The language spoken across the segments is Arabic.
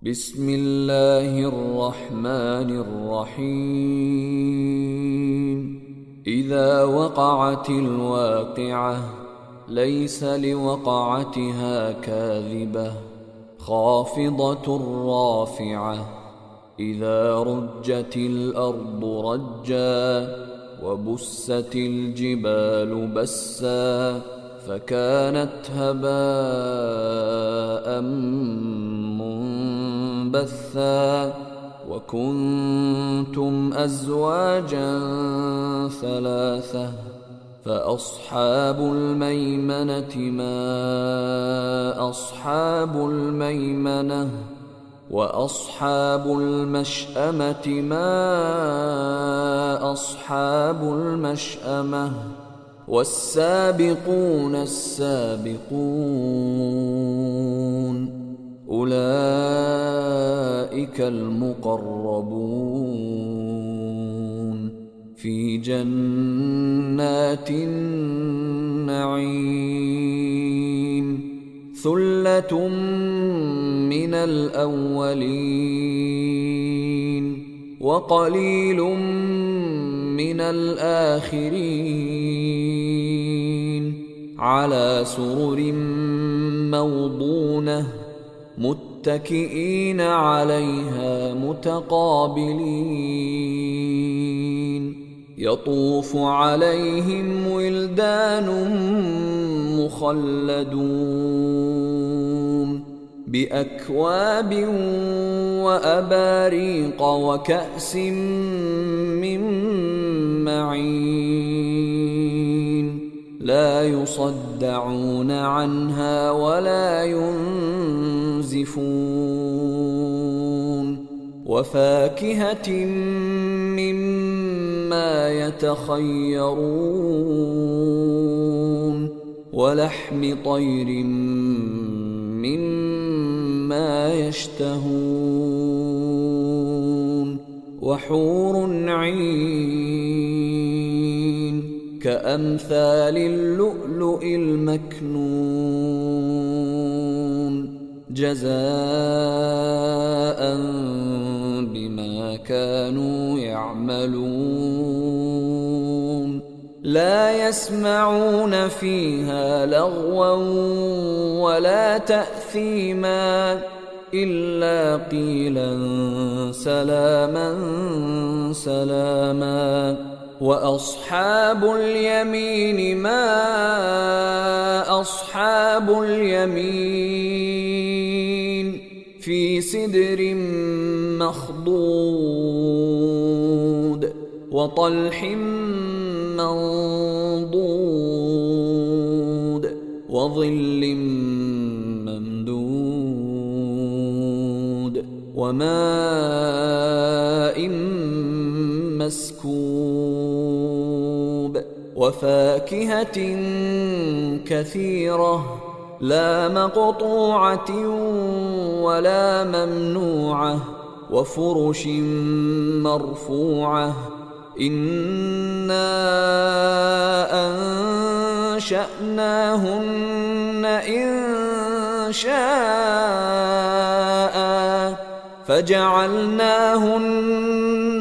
بسم الله الرحمن الرحيم. إذا وقعت الواقعة ليس لوقعتها كاذبة خافضة رافعة. إذا رجت الأرض رجا وبست الجبال بسا فكانت هباء منبثا وكنتم أزواجا ثلاثة فأصحاب الميمنة ما أصحاب الميمنة وأصحاب المشأمة ما أصحاب المشأمة والسابقون السابقون أولئك المقربون في جنات النعيم. ثلة من الأولين وقليل من الآخرين. على سرر موضونة متكئين عليها متقابلين. يطوف عليهم ولدان مخلدون بأكواب وأباريق وكأس من معين لا يصدعون عنها ولا ينزفون. وفاكهة مما يتخيرون ولحم طير مما يشتهون. وحور عين كأمثال اللؤلؤ المكنون جزاء بما كانوا يعملون. لا يسمعون فيها لغوا ولا تأثيما إلا قيلا سلاما سلاما. وأصحاب اليمين ما أصحاب اليمين في سدر مخضود وطلح منضود وظل ممدود وماء مسكوب. وفاكهة كثيرة لا مقطوعة ولا ممنوعة وفرش مرفوعة. إنا أنشأناهن إنشاء فجعلناهن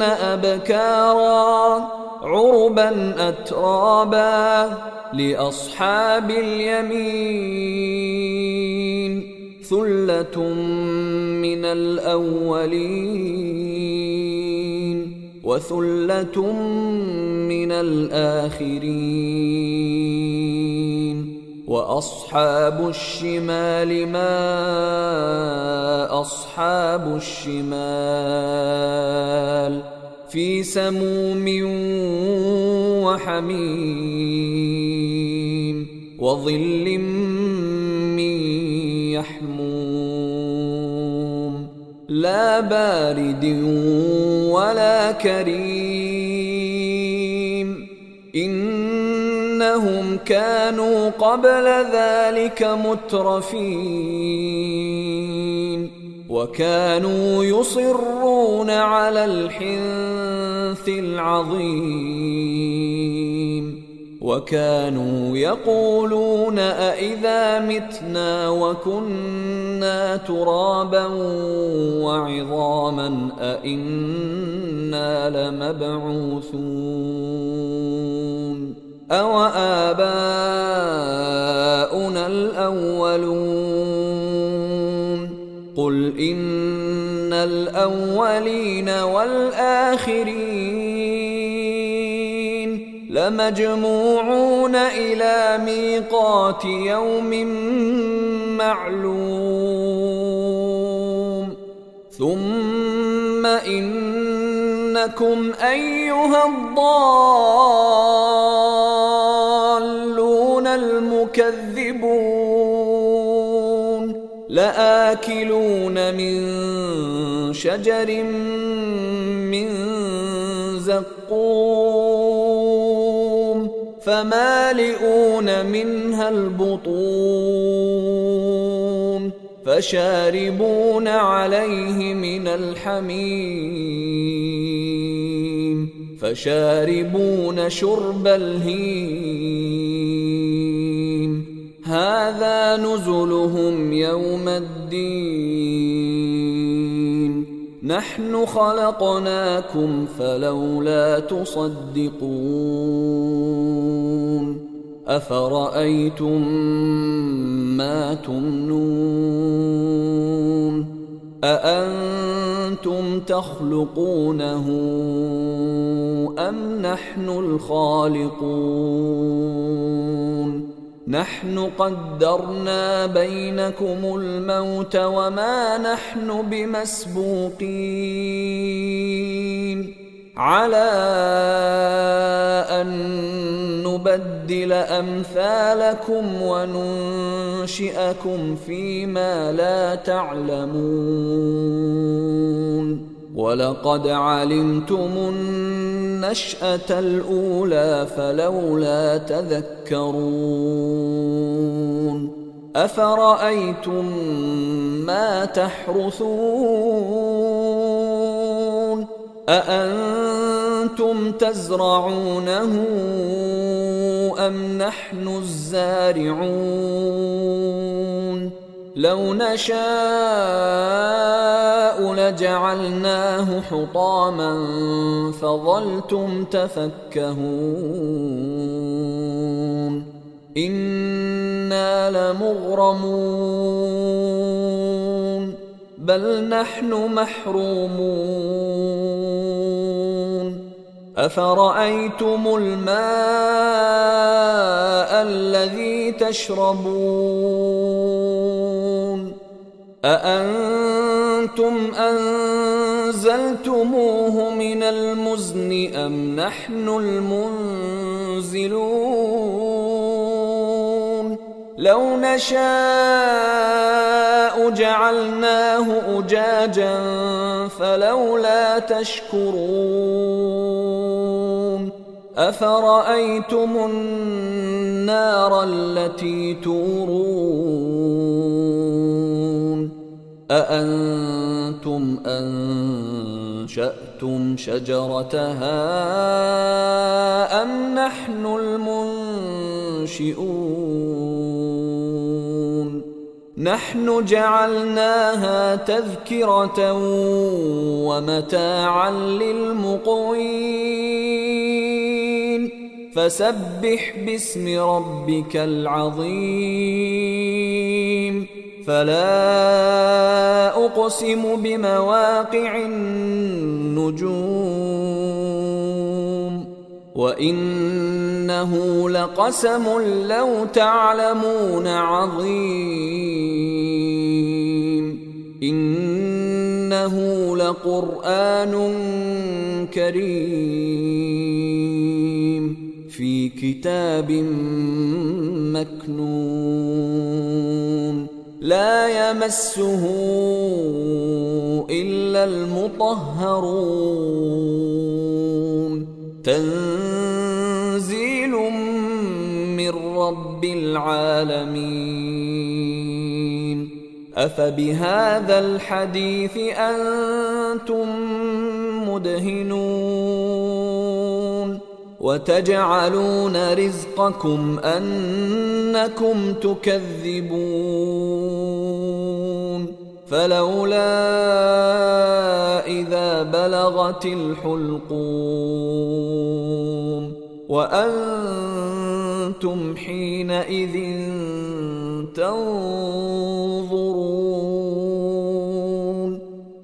أبكارا عربا أترابا لأصحاب اليمين. ثلة من الأولين وثلة من الآخرين. وأصحاب الشمال ما أصحاب الشمال في سموم وحميم وظل من يحموم لا بارد ولا كريم. إنهم كانوا قبل ذلك مترفين وكانوا يصرون على الحنث العظيم. وكانوا يقولون أإذا متنا وكنا ترابا وعظاما أإنا لمبعوثون أوآباؤنا الأولون قل إن الأولين والآخرين لمجموعون إلى ميقات يوم معلوم ثم إنكم أيها الضالون المكذبون لآكلون من شجر من زقوم فمالئون منها البطون فشاربون عليه من الحميم فشاربون شرب الهيم هذا نزلهم يوم الدين نحن خلقناكم فلولا تصدقون أفرأيتم ما تمنون أأنتم تخلقونه أم نحن الخالقون نحن قدرنا بينكم الموت وما نحن بمسبوقين على أن نبدل أمثالكم وننشئكم فيما لا تعلمون ولقد علمتم النشأة الأولى فلولا تذكرون أفرأيتم ما تحرثون أأنتم تزرعونه أم نحن الزارعون لو نشاء لجعلناه حطاما فظلتم تفكهون إنا لمغرمون بل نحن محرومون أفرأيتم الماء الذي تشربون أأنتم أنزلتموه من المزن أم نحن المنزلون لو نشاء جعلناه أجاجا فلولا تشكرون أفرأيتم النار التي تورون أأنتم أنشأتم شجرتها أم نحن المنشئون نحن جعلناها تذكرة ومتاعا للمقوين فسبح باسم ربك العظيم فلا أقسم بمواقع النجوم وإنه لقسم لو تعلمون عظيم إنه لقرآن كريم في كتاب مكنون لا يمسه إلا المطهرون تنزيل من رب العالمين أفبهذا الحديث أنتم مدهنون وتجعلون رزقكم أنكم تكذبون فلولا إذا بلغت الحلقوم وأنتم حينئذ تنظرون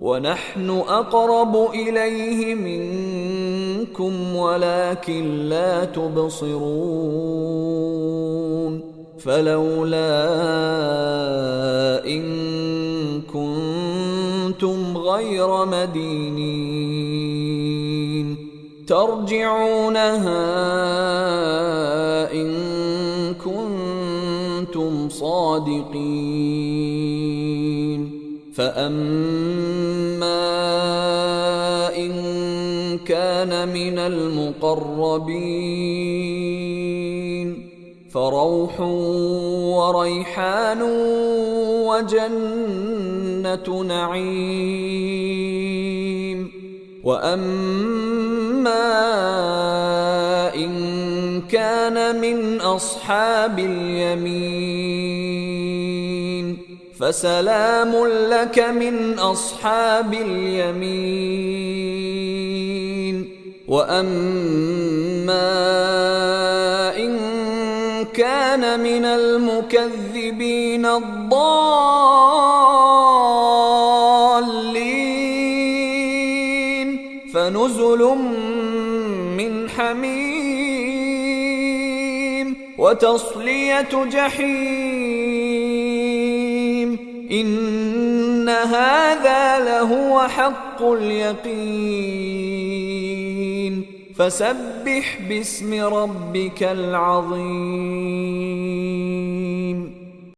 ونحن أقرب إليه منكم ولكن لا تبصرون فلولا إن كنتم غير مدينين ترجعونها إن كنتم صادقين فأما إن كان من المقربين فروح وريحان وجنة نعيم وأما إن كان من أصحاب اليمين فسلام لك من أصحاب اليمين وأما إن كان من المكذبين الضالين فنزل من حميم وتصلية جحيم إن هذا لهو حق اليقين فسبح باسم ربك العظيم